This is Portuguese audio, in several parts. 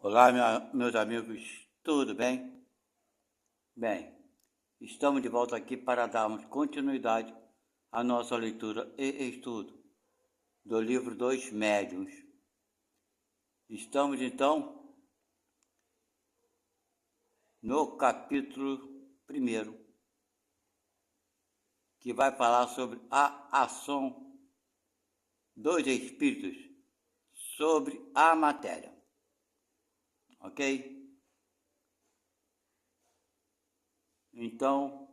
Olá, meus amigos, tudo bem? Bem, estamos de volta aqui para darmos continuidade à nossa leitura e estudo do livro dos Médiuns. Estamos então no capítulo 1, que vai falar sobre a ação dos espíritos sobre a matéria. Ok? Então,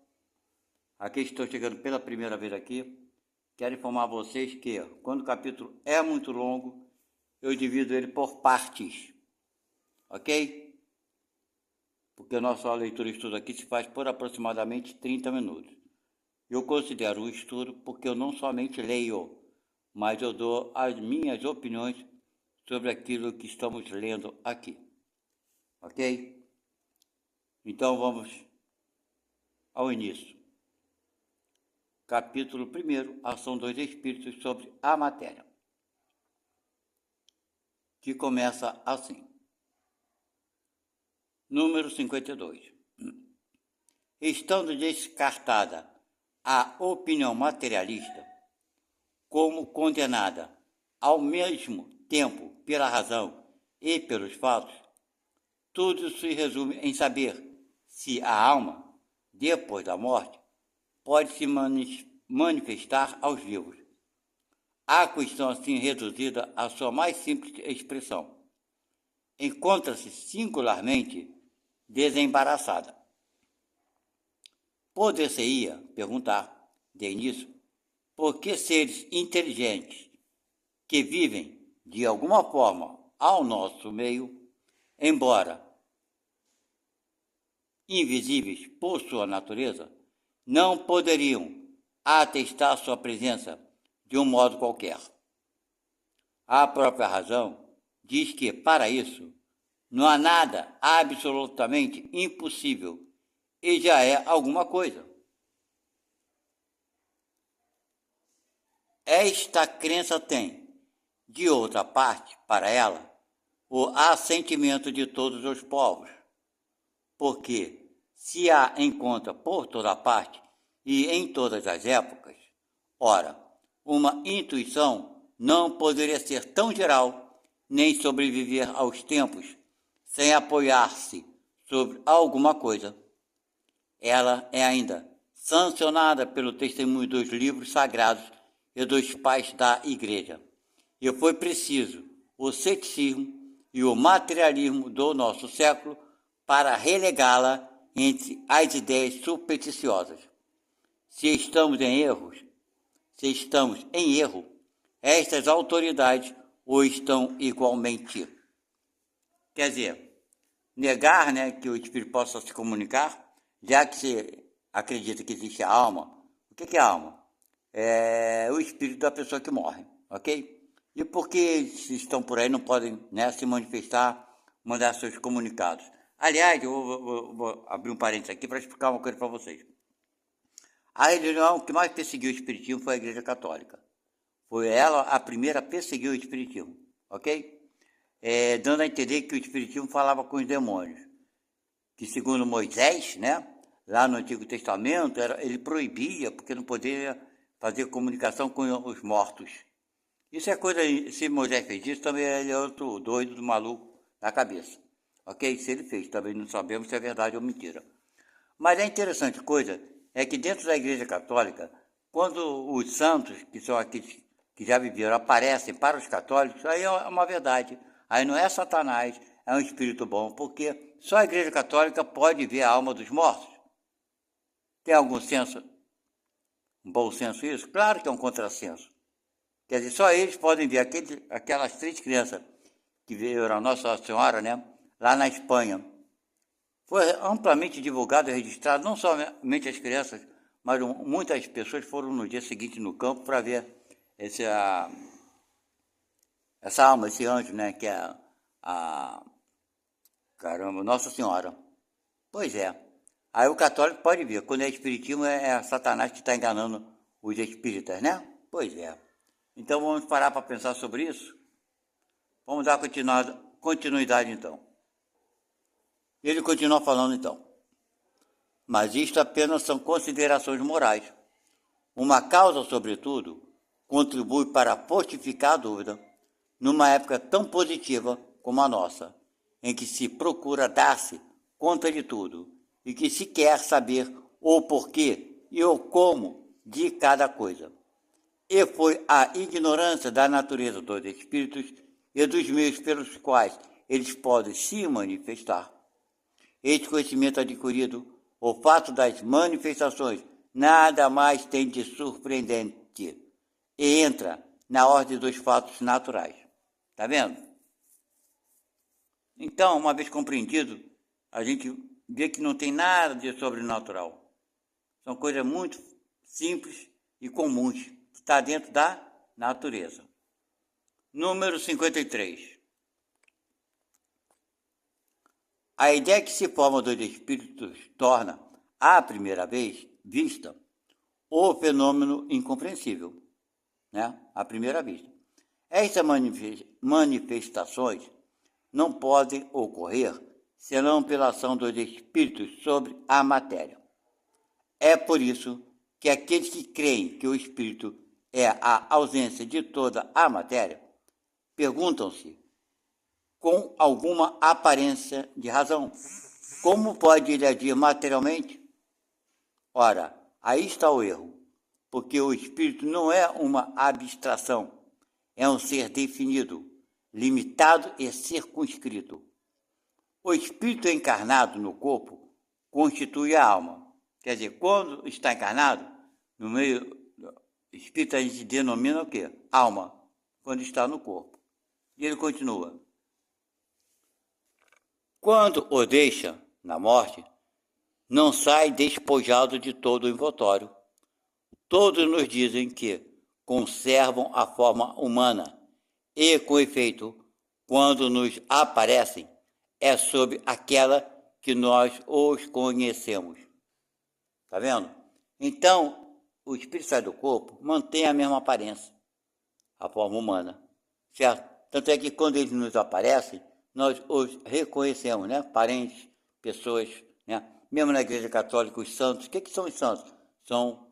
aqui estou chegando pela primeira vez aqui. Quero informar vocês que, quando o capítulo é muito longo, eu divido ele por partes. Ok? Porque a nossa leitura e estudo aqui se faz por aproximadamente 30 minutos. Eu considero um estudo porque eu não somente leio, mas eu dou as minhas opiniões sobre aquilo que estamos lendo aqui. Ok? Então vamos ao início. Capítulo 1, Ação dos Espíritos sobre a Matéria, que começa assim. Número 52. Estando descartada a opinião materialista, como condenada ao mesmo tempo pela razão e pelos fatos, tudo se resume em saber se a alma, depois da morte, pode se manifestar aos vivos. A questão assim reduzida à sua mais simples expressão encontra-se singularmente desembaraçada. Poder-se-ia perguntar, de início, por que seres inteligentes que vivem de alguma forma ao nosso meio, embora invisíveis por sua natureza, não poderiam atestar sua presença de um modo qualquer. A própria razão diz que, para isso, não há nada absolutamente impossível e já é alguma coisa. Esta crença tem, de outra parte, para ela, o assentimento de todos os povos, porque se a encontra por toda parte e em todas as épocas, ora, uma intuição não poderia ser tão geral nem sobreviver aos tempos sem apoiar-se sobre alguma coisa. Ela é ainda sancionada pelo testemunho dos livros sagrados e dos pais da Igreja. E foi preciso o ceticismo e o materialismo do nosso século para relegá-la entre as ideias supersticiosas. Se estamos em erro, estas autoridades o estão igualmente. Quer dizer, negar, que o espírito possa se comunicar, já que você acredita que existe a alma. O que é a alma? É o espírito da pessoa que morre, ok? E por que se estão por aí não podem, se manifestar, mandar seus comunicados? Aliás, eu vou abrir um parênteses aqui para explicar uma coisa para vocês. A religião que mais perseguiu o espiritismo foi a Igreja Católica. Foi ela a primeira a perseguir o espiritismo, ok? Dando a entender que o espiritismo falava com os demônios. Que segundo Moisés, lá no Antigo Testamento, ele proibia, porque não poderia fazer comunicação com os mortos. Isso é coisa, se Moisés fez isso, também ele é outro doido, do maluco da cabeça. Ok? Se ele fez, também não sabemos se é verdade ou mentira. Mas a interessante coisa é que dentro da Igreja Católica, quando os santos, que são aqueles que já viveram, aparecem para os católicos, aí é uma verdade. Aí não é Satanás, é um espírito bom, porque só a Igreja Católica pode ver a alma dos mortos. Tem algum senso, um bom senso isso? Claro que é um contrassenso. Quer dizer, só eles podem ver aquelas 3 crianças que viram a Nossa Senhora, lá na Espanha. Foi amplamente divulgado e registrado, não somente as crianças, mas muitas pessoas foram no dia seguinte no campo para ver essa alma, esse anjo, que é Nossa Senhora. Pois é. Aí o católico pode ver, quando é espiritismo é Satanás que está enganando os espíritas, Pois é. Então vamos parar para pensar sobre isso? Vamos dar continuidade então. Ele continua falando então. Mas isto apenas são considerações morais. Uma causa, sobretudo, contribui para fortificar a dúvida numa época tão positiva como a nossa, em que se procura dar-se conta de tudo e que se quer saber o porquê e o como de cada coisa. E foi a ignorância da natureza dos espíritos e dos meios pelos quais eles podem se manifestar. Este conhecimento adquirido, o fato das manifestações, nada mais tem de surpreendente e entra na ordem dos fatos naturais. Tá vendo? Então, uma vez compreendido, a gente vê que não tem nada de sobrenatural. São coisas muito simples e comuns, que está dentro da natureza. Número 53. A ideia que se forma dos espíritos torna, à primeira vez vista, o fenômeno incompreensível, né? À primeira vista. Estas manifestações não podem ocorrer senão pela ação dos espíritos sobre a matéria. É por isso que aqueles que creem que o espírito é a ausência de toda a matéria perguntam-se, com alguma aparência de razão, como pode ele agir materialmente? Ora, aí está o erro, porque o espírito não é uma abstração, é um ser definido, limitado e circunscrito. O espírito encarnado no corpo constitui a alma. Quer dizer, quando está encarnado, no meio espírito a gente denomina o quê? Alma, quando está no corpo. E ele continua. Quando o deixa na morte, não sai despojado de todo o envoltório. Todos nos dizem que conservam a forma humana e, com efeito, quando nos aparecem, é sob aquela que nós os conhecemos. Tá vendo? Então, o espírito sai do corpo, mantém a mesma aparência, a forma humana, certo? Tanto é que quando eles nos aparecem, nós os reconhecemos, né? Parentes, pessoas, né? Mesmo na Igreja Católica, os santos. O que são os santos? São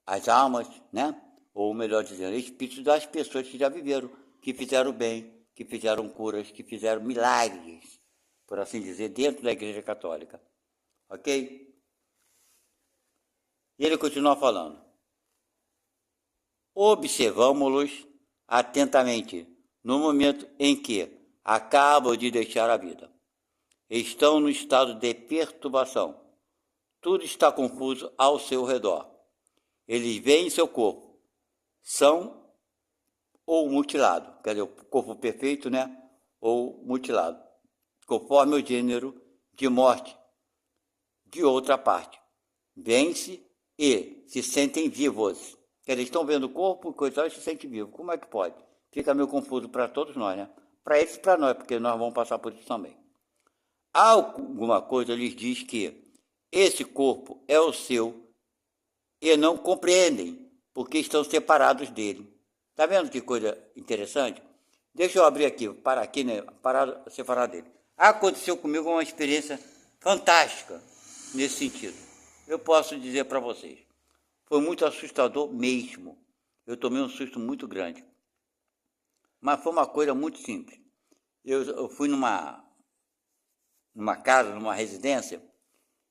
as almas, né? Ou melhor dizendo, espíritos das pessoas que já viveram, que fizeram bem, que fizeram curas, que fizeram milagres, por assim dizer, dentro da Igreja Católica. Ok? E ele continua falando. Observamos-los atentamente no momento em que acabam de deixar a vida. Estão no estado de perturbação. Tudo está confuso ao seu redor. Eles veem seu corpo, são ou mutilado, quer dizer, o corpo perfeito, né? Ou mutilado, conforme o gênero de morte de outra parte. Vêm-se e se sentem vivos. Quer dizer, estão vendo o corpo e coisa e se sentem vivos. Como é que pode? Fica meio confuso para todos nós, né? Para eles e para nós, porque nós vamos passar por isso também. Alguma coisa lhes diz que esse corpo é o seu e não compreendem, porque estão separados dele. Está vendo que coisa interessante? Deixa eu abrir aqui, parar aqui, né? Parar, separar dele. Aconteceu comigo uma experiência fantástica nesse sentido. Eu posso dizer para vocês. Foi muito assustador mesmo. Eu tomei um susto muito grande. Mas foi uma coisa muito simples. Eu fui numa casa, numa residência,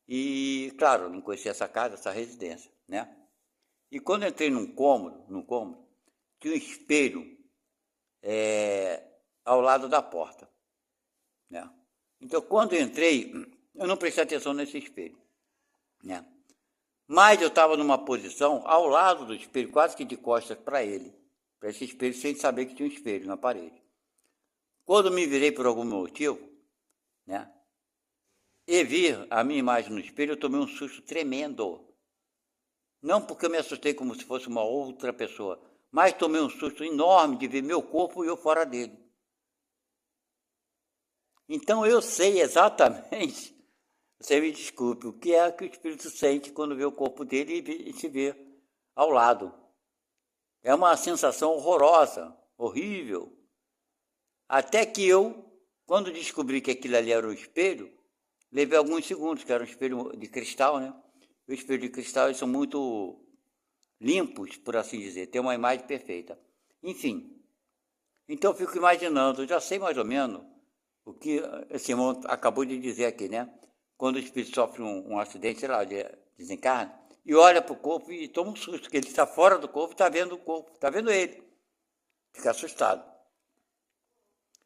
e, claro, não conhecia essa casa, essa residência, né? E quando eu entrei num cômodo, tinha um espelho ao lado da porta, né? Então, quando eu entrei, eu não prestei atenção nesse espelho, né? Mas eu estava numa posição ao lado do espelho, quase que de costas para ele, para esse espelho, sem saber que tinha um espelho na parede. Quando me virei por algum motivo, né? E vi a minha imagem no espelho, eu tomei um susto tremendo. Não porque eu me assustei como se fosse uma outra pessoa, mas tomei um susto enorme de ver meu corpo e eu fora dele. Então eu sei exatamente, você me desculpe, o que é que o espírito sente quando vê o corpo dele e se vê ao lado. É uma sensação horrorosa, horrível. Até que eu, quando descobri que aquilo ali era um espelho, levei alguns segundos, que era um espelho de cristal, né? O espelho de cristal, eles são muito limpos, por assim dizer, tem uma imagem perfeita. Enfim, então eu fico imaginando, eu já sei mais ou menos o que esse irmão acabou de dizer aqui, né? Quando o espírito sofre um acidente, sei lá, desencarna, e olha para o corpo e toma um susto, que ele está fora do corpo, está vendo o corpo, está vendo ele, fica assustado.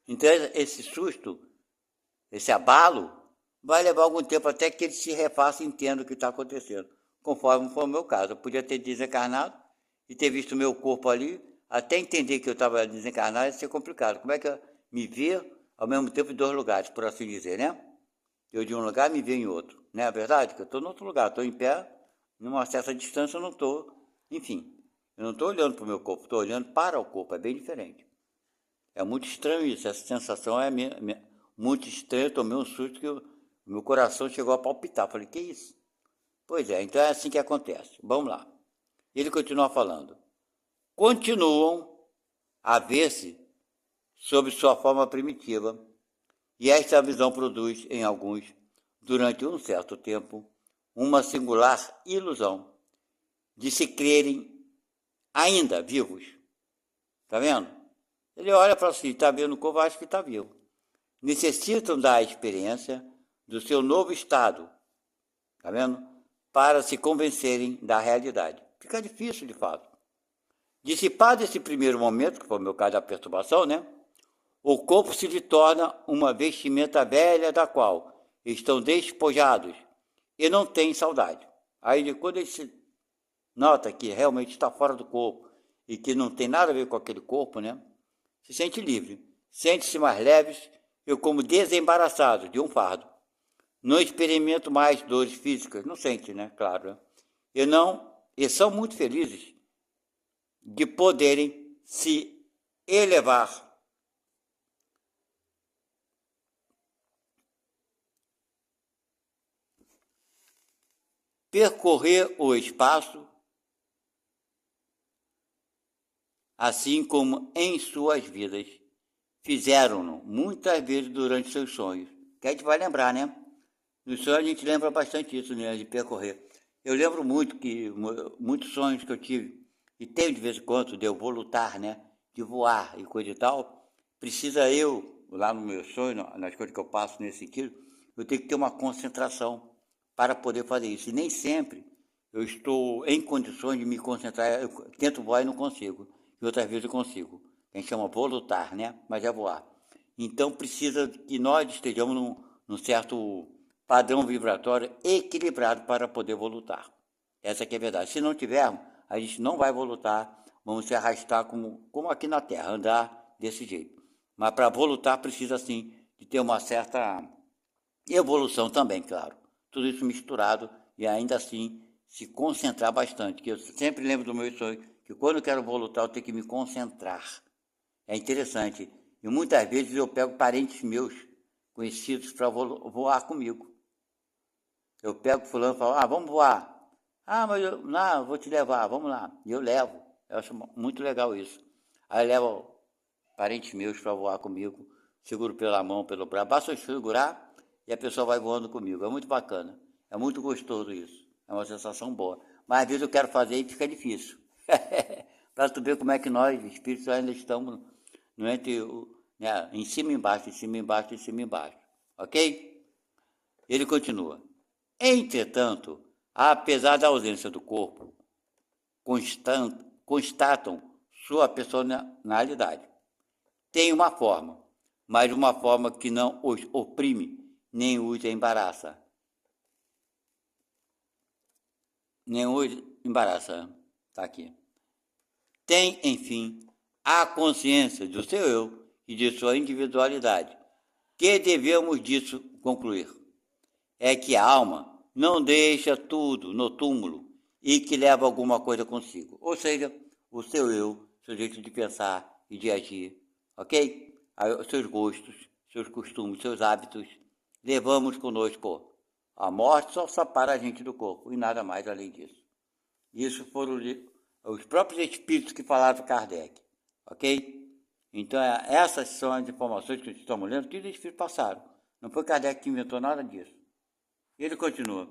Então esse susto, esse abalo, vai levar algum tempo até que ele se refaça e entenda o que está acontecendo, conforme foi o meu caso. Eu podia ter desencarnado e ter visto o meu corpo ali, até entender que eu estava desencarnado, ia ser complicado. Como é que eu me ver ao mesmo tempo em dois lugares, por assim dizer, né? Eu de um lugar me ver em outro, não é verdade? Que eu estou em outro lugar, estou em pé, numa certa distância eu não estou, enfim, eu não estou olhando para o meu corpo, estou olhando para o corpo, é bem diferente. É muito estranho isso, essa sensação é muito estranha, eu tomei um susto que meu coração chegou a palpitar, falei, que isso? Pois é, então é assim que acontece, vamos lá. Ele continua falando, continuam a ver-se sob sua forma primitiva, e esta visão produz em alguns, durante um certo tempo, uma singular ilusão de se crerem ainda vivos. Está vendo? Ele olha para si, está vendo o corpo, acha que está vivo. Necessitam da experiência do seu novo estado, está vendo? Para se convencerem da realidade. Fica difícil, de fato. Dissipado esse primeiro momento, que foi o meu caso da perturbação, né? O corpo se lhe torna uma vestimenta velha da qual estão despojados e não têm saudade. Aí, quando ele se nota que realmente está fora do corpo e que não tem nada a ver com aquele corpo, né? Se sente livre, sente-se mais leves e como desembaraçado de um fardo. Não experimento mais dores físicas, não sente, né? Claro. Né? E são muito felizes de poderem se elevar. Percorrer o espaço, assim como em suas vidas fizeram-no muitas vezes durante seus sonhos. Que a gente vai lembrar, né? No sonho a gente lembra bastante isso, né? De percorrer. Eu lembro muito que muitos sonhos que eu tive, e tenho de vez em quando, de eu vou lutar, né? De voar e coisa e tal. Precisa eu, lá no meu sonho, nas coisas que eu passo nesse sentido, eu tenho que ter uma concentração para poder fazer isso. E nem sempre eu estou em condições de me concentrar. Eu tento voar e não consigo. E outras vezes eu consigo. A gente chama vou lutar, né? Mas é voar. Então precisa que nós estejamos num certo padrão vibratório equilibrado para poder volutar. Essa que é a verdade. Se não tivermos, a gente não vai volutar, vamos se arrastar como aqui na Terra, andar desse jeito. Mas para volutar precisa sim de ter uma certa evolução também, claro. Tudo isso misturado e ainda assim se concentrar bastante. Que eu sempre lembro do meu sonho, que quando eu quero volutar eu tenho que me concentrar. É interessante. E muitas vezes eu pego parentes meus, conhecidos, para voar comigo. Eu pego fulano e falo, vamos voar. Mas eu vou te levar, vamos lá. E eu levo. Eu acho muito legal isso. Aí eu levo parentes meus para voar comigo, seguro pela mão, pelo braço. Basta eu segurar e a pessoa vai voando comigo. É muito bacana. É muito gostoso isso. É uma sensação boa. Mas às vezes eu quero fazer e fica difícil. Para tu ver como é que nós, espíritos, ainda estamos no entre, né, em cima e embaixo, em cima e embaixo, em cima e embaixo. Ok? Ele continua. Entretanto, apesar da ausência do corpo, constatam sua personalidade. Tem uma forma, mas uma forma que não os oprime, nem os embaraça. Nem os embaraça. Está aqui. Tem, enfim, a consciência do seu eu e de sua individualidade. Que devemos disso concluir? É que a alma não deixa tudo no túmulo e que leva alguma coisa consigo. Ou seja, o seu eu, seu jeito de pensar e de agir, ok? Os seus gostos, seus costumes, seus hábitos, levamos conosco. A morte só separa a gente do corpo e nada mais além disso. Isso foram os próprios espíritos que falaram para Kardec, ok? Então, essas são as informações que estamos lendo que os espíritos passaram. Não foi Kardec que inventou nada disso. Ele continua.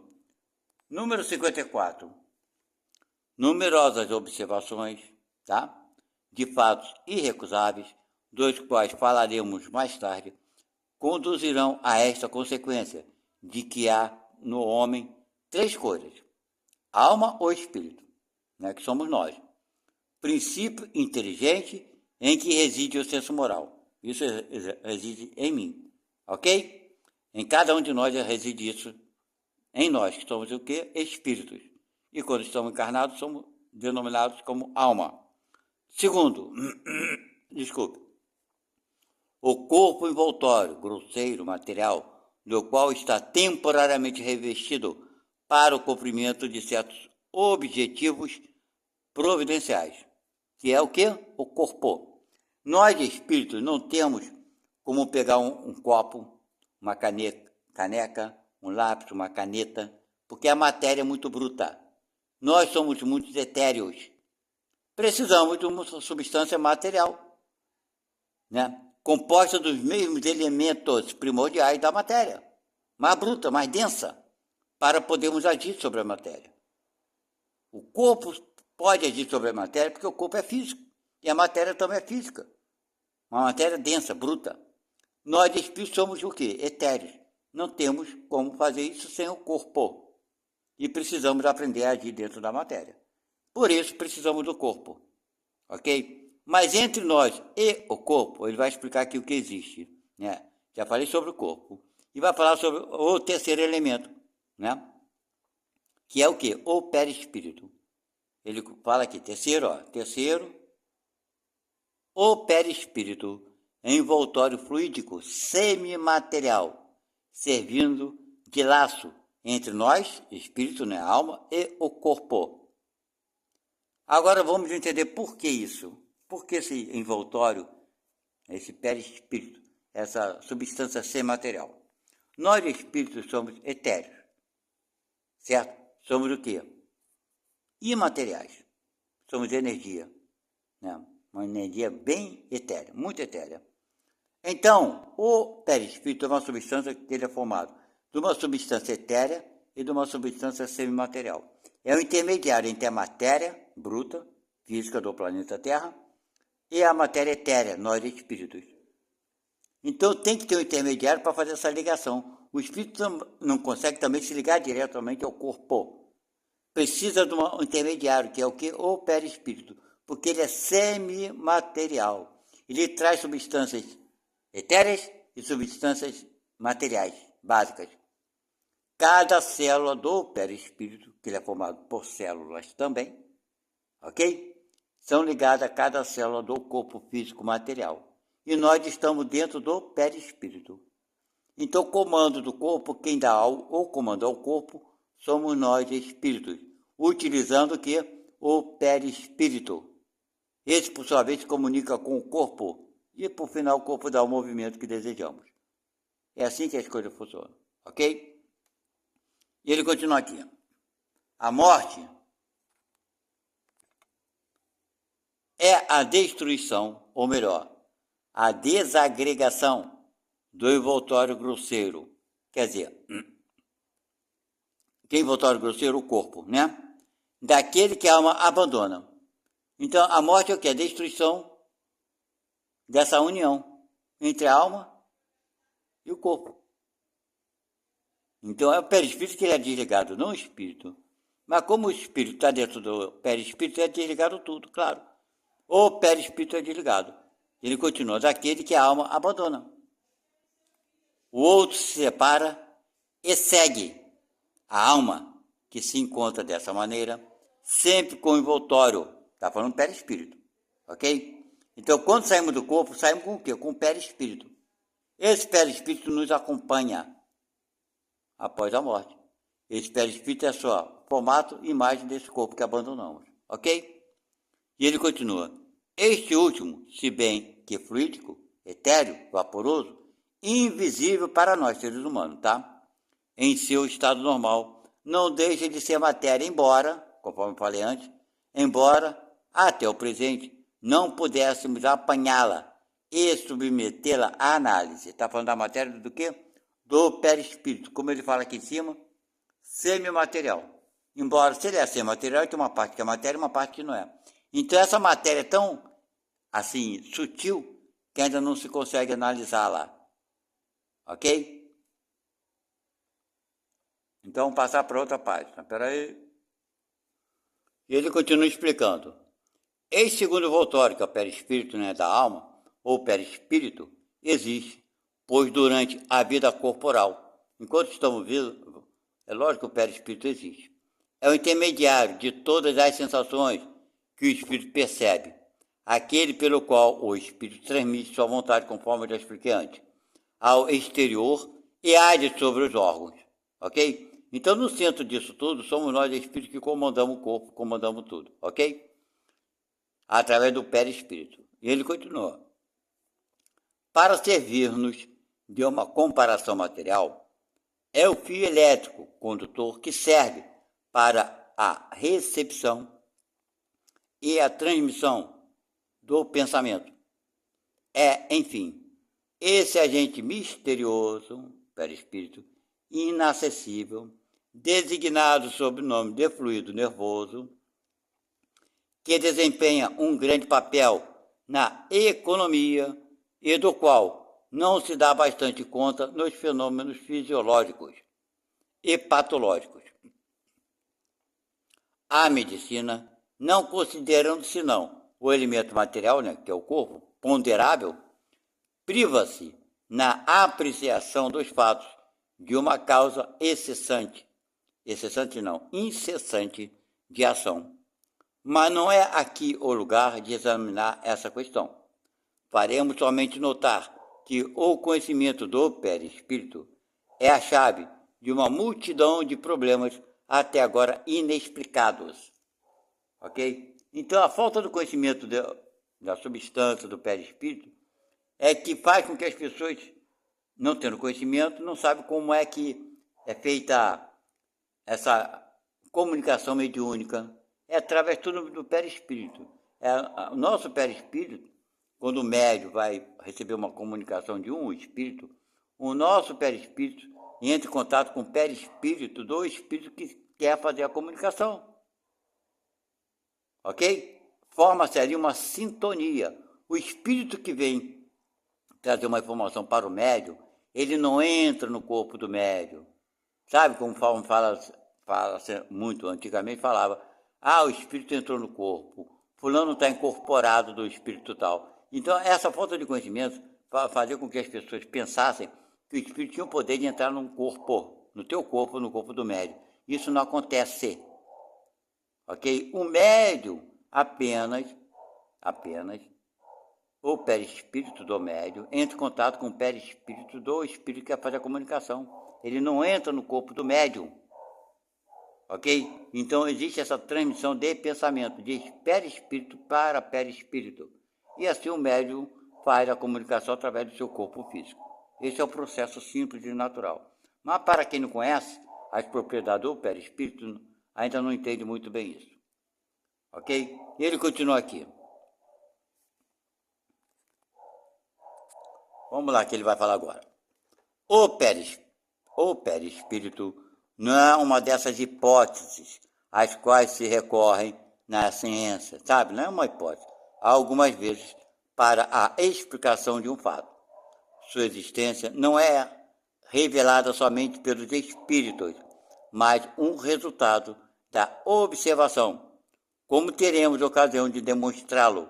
Número 54. Numerosas observações, tá? De fatos irrecusáveis, dos quais falaremos mais tarde, conduzirão a esta consequência de que há no homem três coisas: alma ou espírito, né, que somos nós. Princípio inteligente em que reside o senso moral. Isso reside em mim, ok? Em cada um de nós reside isso em nós, que somos o quê? Espíritos. E quando estamos encarnados, somos denominados como alma. Segundo, desculpe, o corpo envoltório, grosseiro, material, no qual está temporariamente revestido para o cumprimento de certos objetivos providenciais, que é o quê? O corpo. Nós, espíritos, não temos como pegar um copo, uma caneca, um lápis, uma caneta, porque a matéria é muito bruta. Nós somos muito etéreos. Precisamos de uma substância material, né? Composta dos mesmos elementos primordiais da matéria, mais bruta, mais densa, para podermos agir sobre a matéria. O corpo pode agir sobre a matéria porque o corpo é físico, e a matéria também é física. Uma matéria densa, bruta. Nós, espíritos, somos o quê? Etéreos. Não temos como fazer isso sem o corpo. E precisamos aprender a agir dentro da matéria. Por isso, precisamos do corpo. Ok? Mas entre nós e o corpo, ele vai explicar aqui o que existe, né? Já falei sobre o corpo. E vai falar sobre o terceiro elemento, né? Que é o quê? O perispírito. Ele fala aqui, terceiro, o perispírito, envoltório fluídico semimaterial, servindo de laço entre nós, espírito, né, alma, e o corpo. Agora vamos entender por que isso. Por que esse envoltório, esse perispírito, essa substância semimaterial? Nós, espíritos, somos etéreos, certo? Somos o quê? Imateriais. Somos energia, né? Uma energia bem etérea, muito etérea. Então, o perispírito é uma substância que ele é formado de uma substância etérea e de uma substância semimaterial. É o intermediário entre a matéria bruta, física do planeta Terra, e a matéria etérea, nós espíritos. Então tem que ter um intermediário para fazer essa ligação. O espírito não consegue também se ligar diretamente ao corpo. Precisa de um intermediário, que é o que? O perispírito, porque ele é semimaterial. Ele traz substâncias etéreas e substâncias materiais, básicas. Cada célula do perispírito, que ele é formado por células também, ok? São ligadas a cada célula do corpo físico material. E nós estamos dentro do perispírito. Então, o comando do corpo, quem dá o comando ao corpo, somos nós espíritos, utilizando o que? O perispírito. Esse, por sua vez, se comunica com o corpo e, por final, o corpo dá o movimento que desejamos. É assim que as coisas funcionam, ok? E ele continua aqui. A morte é a destruição, ou melhor, a desagregação do envoltório grosseiro. Quer dizer, que envoltório grosseiro? O corpo, né? Daquele que a alma abandona. Então, a morte é o que? A destruição dessa união entre a alma e o corpo. Então, é o perispírito que ele é desligado, não o espírito. Mas como o espírito está dentro do perispírito, é desligado tudo, claro. O perispírito é desligado. Ele continua daquele que a alma abandona. O outro se separa e segue a alma, que se encontra dessa maneira, sempre com o envoltório. Está falando perispírito, ok? Então, quando saímos do corpo, saímos com o quê? Com o perispírito. Esse perispírito nos acompanha após a morte. Esse perispírito é só formato e imagem desse corpo que abandonamos, ok? E ele continua. Este último, se bem que fluídico, etéreo, vaporoso, invisível para nós, seres humanos, tá? Em seu estado normal, não deixa de ser matéria, embora, conforme eu falei antes, embora, até o presente, não pudéssemos apanhá-la e submetê-la à análise. Está falando da matéria do quê? Do perispírito. Como ele fala aqui em cima, semimaterial. Embora se ele é semimaterial, tem uma parte que é matéria e uma parte que não é. Então essa matéria é tão, assim, sutil, que ainda não se consegue analisá-la. Ok? Então, vamos passar para outra página. Espera aí. E ele continua explicando. Eis segundo Voltaire, que é o perispírito, né, da alma, ou perispírito, existe, pois durante a vida corporal, enquanto estamos vivos, é lógico que o perispírito existe. É o intermediário de todas as sensações que o espírito percebe, aquele pelo qual o espírito transmite sua vontade, conforme eu já expliquei antes, ao exterior e age sobre os órgãos, ok? Então, no centro disso tudo, somos nós, espíritos, que comandamos o corpo, comandamos tudo, ok? Através do perispírito. E ele continua. Para servir-nos de uma comparação material, é o fio elétrico condutor que serve para a recepção e a transmissão do pensamento. É, enfim, esse agente misterioso, perispírito, inacessível, designado sob o nome de fluido nervoso, que desempenha um grande papel na economia e do qual não se dá bastante conta nos fenômenos fisiológicos e patológicos. A medicina, não considerando senão o elemento material, né, que é o corpo, ponderável, priva-se na apreciação dos fatos de uma causa incessante de ação. Mas não é aqui o lugar de examinar essa questão. Faremos somente notar que o conhecimento do perispírito é a chave de uma multidão de problemas até agora inexplicados. Ok? Então, a falta do conhecimento da substância do perispírito é que faz com que as pessoas, não tendo conhecimento, não sabem como é que é feita essa comunicação mediúnica. É através tudo do perispírito. O nosso perispírito, quando o médium vai receber uma comunicação de um espírito, o nosso perispírito entra em contato com o perispírito do espírito que quer fazer a comunicação. Ok? Forma-se ali uma sintonia. O espírito que vem trazer uma informação para o médium, ele não entra no corpo do médium. Sabe como fala muito antigamente, falava, o espírito entrou no corpo, fulano está incorporado do espírito tal. Então, essa falta de conhecimento fazia com que as pessoas pensassem que o espírito tinha o poder de entrar num corpo, no teu corpo, no corpo do médium. Isso não acontece. Ok? O médium apenas o perispírito do médium entra em contato com o perispírito do espírito que quer fazer a comunicação. Ele não entra no corpo do médium. Ok? Então existe essa transmissão de pensamento de perispírito para perispírito. E assim o médium faz a comunicação através do seu corpo físico. Esse é o processo simples e natural. Mas para quem não conhece as propriedades do perispírito, ainda não entende muito bem isso. Ok? E ele continua aqui. Vamos lá que ele vai falar agora. O perispírito não é uma dessas hipóteses às quais se recorrem na ciência, sabe? Não é uma hipótese. Há algumas vezes para a explicação de um fato. Sua existência não é revelada somente pelos espíritos, mas um resultado da observação, como teremos ocasião de demonstrá-lo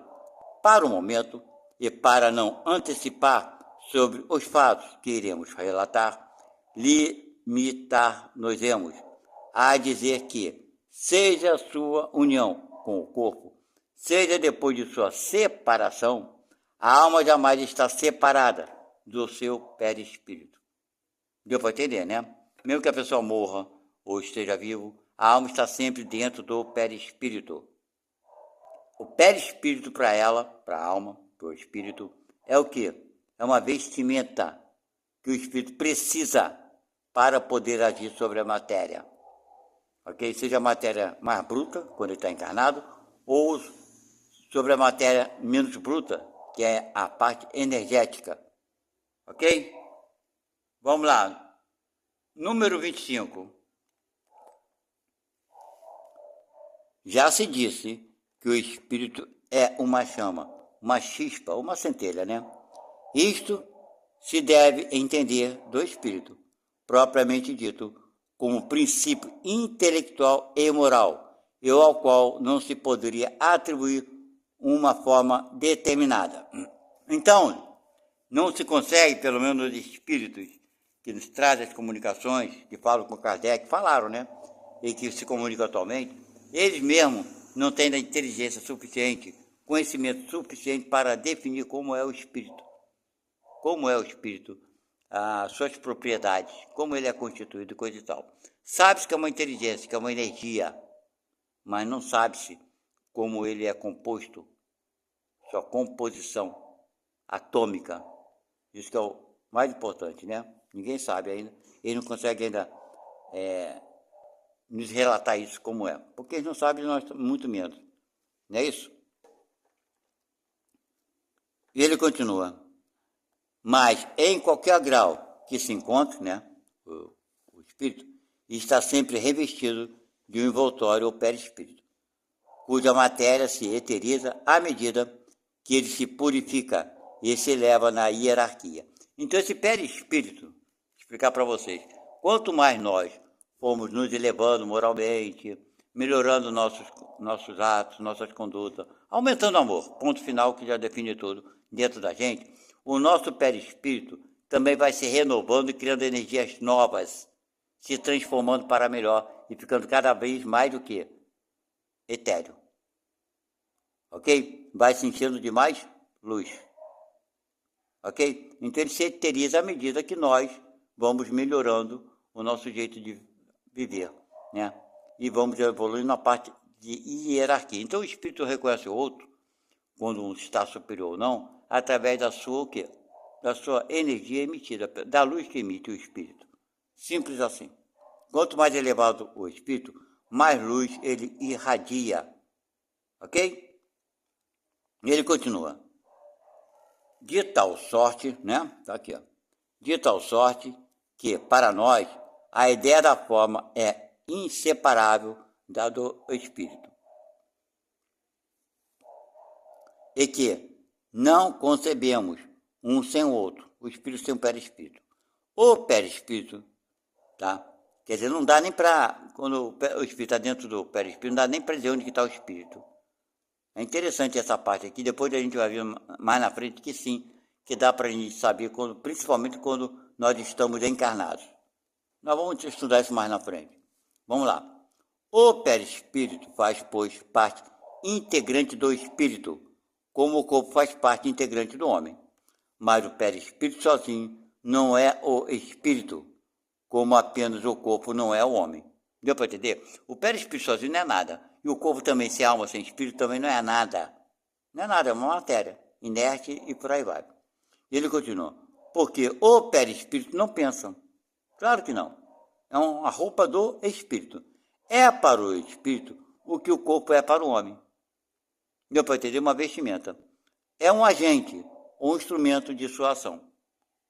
para o momento e para não antecipar sobre os fatos que iremos relatar, limitar-nos-emos a dizer que, seja a sua união com o corpo, seja depois de sua separação, a alma jamais está separada do seu perispírito. Deu para entender, né? Mesmo que a pessoa morra ou esteja vivo, a alma está sempre dentro do perispírito. O perispírito para ela, para a alma, para o espírito, é o quê? É uma vestimenta que o espírito precisa para poder agir sobre a matéria. Ok? Seja a matéria mais bruta, quando ele está encarnado, ou sobre a matéria menos bruta, que é a parte energética. Ok? Vamos lá. Número 25. Já se disse que o espírito é uma chama, uma chispa, uma centelha, né? Isto se deve entender do espírito, propriamente dito, como princípio intelectual e moral, e ao qual não se poderia atribuir uma forma determinada. Então, não se consegue, pelo menos os espíritos que nos trazem as comunicações, que falam com Kardec, falaram, né? E que se comunicam atualmente, eles mesmos não têm a inteligência suficiente, conhecimento suficiente para definir como é o espírito. Como é o espírito, as suas propriedades, como ele é constituído, coisa e tal. Sabe-se que é uma inteligência, que é uma energia, mas não sabe-se como ele é composto, sua composição atômica. Isso que é o mais importante, né? Ninguém sabe ainda. Ele não consegue ainda nos relatar isso como é. Porque eles não sabem, nós muito menos. Não é isso? E ele continua. Mas em qualquer grau que se encontre, né, o espírito, está sempre revestido de um envoltório ou perispírito, cuja matéria se eteriza à medida que ele se purifica e se eleva na hierarquia. Então esse perispírito, vou explicar para vocês, quanto mais nós formos nos elevando moralmente, melhorando nossos atos, nossas condutas, aumentando o amor, ponto final que já define tudo dentro da gente, o nosso perispírito também vai se renovando e criando energias novas, se transformando para melhor e ficando cada vez mais do que etéreo. Ok? Vai se enchendo de mais luz. Ok? Então ele se eteriza à medida que nós vamos melhorando o nosso jeito de viver, né? E vamos evoluindo na parte de hierarquia. Então o espírito reconhece o outro, quando um está superior ou não, através da sua o quê? Da sua energia emitida, da luz que emite o espírito. Simples assim. Quanto mais elevado o espírito, mais luz ele irradia. Ok? E ele continua. De tal sorte, né? Tá aqui, ó. De tal sorte que, para nós, a ideia da forma é inseparável da do espírito. E que não concebemos um sem o outro, o espírito sem o perispírito. O perispírito, tá? Quer dizer, não dá nem para, quando o espírito está dentro do perispírito, não dá nem para dizer onde está o espírito. É interessante essa parte aqui, depois a gente vai ver mais na frente que sim, que dá para a gente saber, principalmente quando nós estamos encarnados. Nós vamos estudar isso mais na frente. Vamos lá. O perispírito faz, pois, parte integrante do espírito, como o corpo faz parte integrante do homem. Mas o perispírito sozinho não é o espírito, como apenas o corpo não é o homem. Deu para entender? O perispírito sozinho não é nada. E o corpo também, sem alma, sem espírito, também não é nada. Não é nada, é uma matéria, inerte e por aí vai. E ele continua. Porque o perispírito não pensa. Claro que não. É uma roupa do espírito. É para o espírito o que o corpo é para o homem. Deu para entender? Uma vestimenta. É um agente ou um instrumento de sua ação.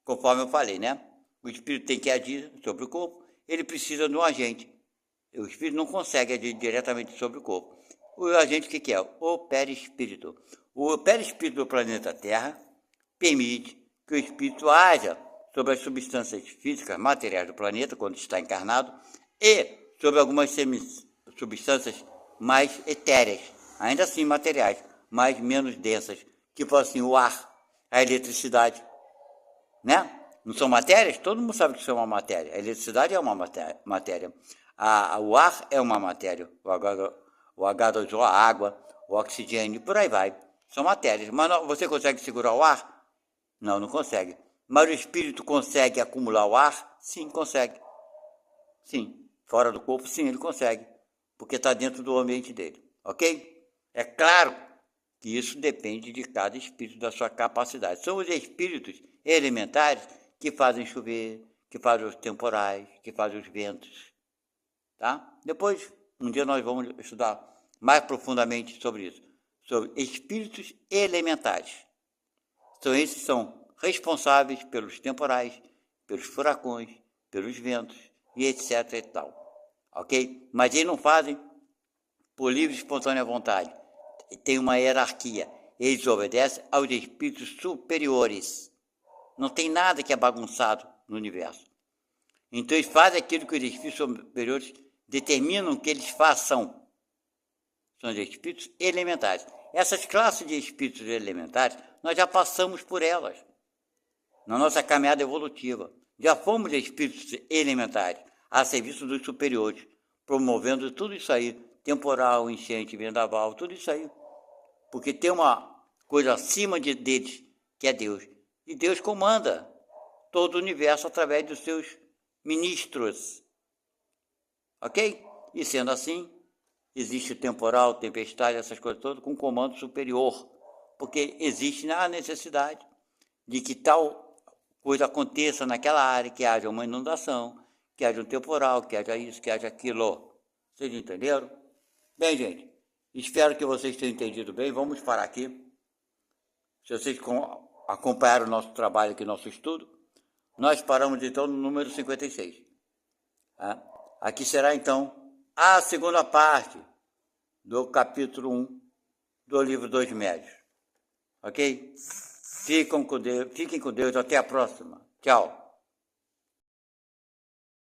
Conforme eu falei, né? O espírito tem que agir sobre o corpo, ele precisa de um agente. O espírito não consegue agir diretamente sobre o corpo. O agente, o que é? O perispírito. O perispírito do planeta Terra permite que o espírito haja sobre as substâncias físicas, materiais do planeta, quando está encarnado, e sobre algumas substâncias mais etéreas, ainda assim materiais, mas menos densas, tipo assim o ar, a eletricidade, né? Não são matérias? Todo mundo sabe que isso é uma matéria. A eletricidade é uma matéria. O ar é uma matéria. O H2O, a água, o oxigênio, por aí vai. São matérias. Mas não, você consegue segurar o ar? Não, não consegue. Mas o espírito consegue acumular o ar? Sim, consegue. Sim. Fora do corpo, sim, ele consegue. Porque está dentro do ambiente dele. Ok? É claro que isso depende de cada espírito, da sua capacidade. São os espíritos elementares que fazem chover, que fazem os temporais, que fazem os ventos. Tá? Depois, um dia nós vamos estudar mais profundamente sobre isso. Sobre espíritos elementares. Então, esses são responsáveis pelos temporais, pelos furacões, pelos ventos e etc e tal. Ok? Mas eles não fazem por livre e espontânea vontade. Tem uma hierarquia. Eles obedecem aos espíritos superiores. Não tem nada que é bagunçado no universo. Então eles fazem aquilo que os espíritos superiores determinam que eles façam. São os espíritos elementares. Essas classes de espíritos elementares, nós já passamos por elas. Na nossa caminhada evolutiva. Já fomos espíritos elementares, a serviço dos superiores, promovendo tudo isso aí. Temporal, enchente, vendaval, tudo isso aí. Porque tem uma coisa acima deles, que é Deus. E Deus comanda todo o universo através dos seus ministros. Ok? E sendo assim, existe temporal, tempestade, essas coisas todas, com comando superior. Porque existe a necessidade de que tal coisa aconteça naquela área, que haja uma inundação, que haja um temporal, que haja isso, que haja aquilo. Vocês entenderam? Bem, gente, espero que vocês tenham entendido bem. Vamos parar aqui. Se vocês acompanharam o nosso trabalho aqui, nosso estudo, nós paramos então no número 56. Tá? Aqui será então a segunda parte do capítulo 1 do livro dos Médios. Ok? Fiquem com Deus, até a próxima. Tchau.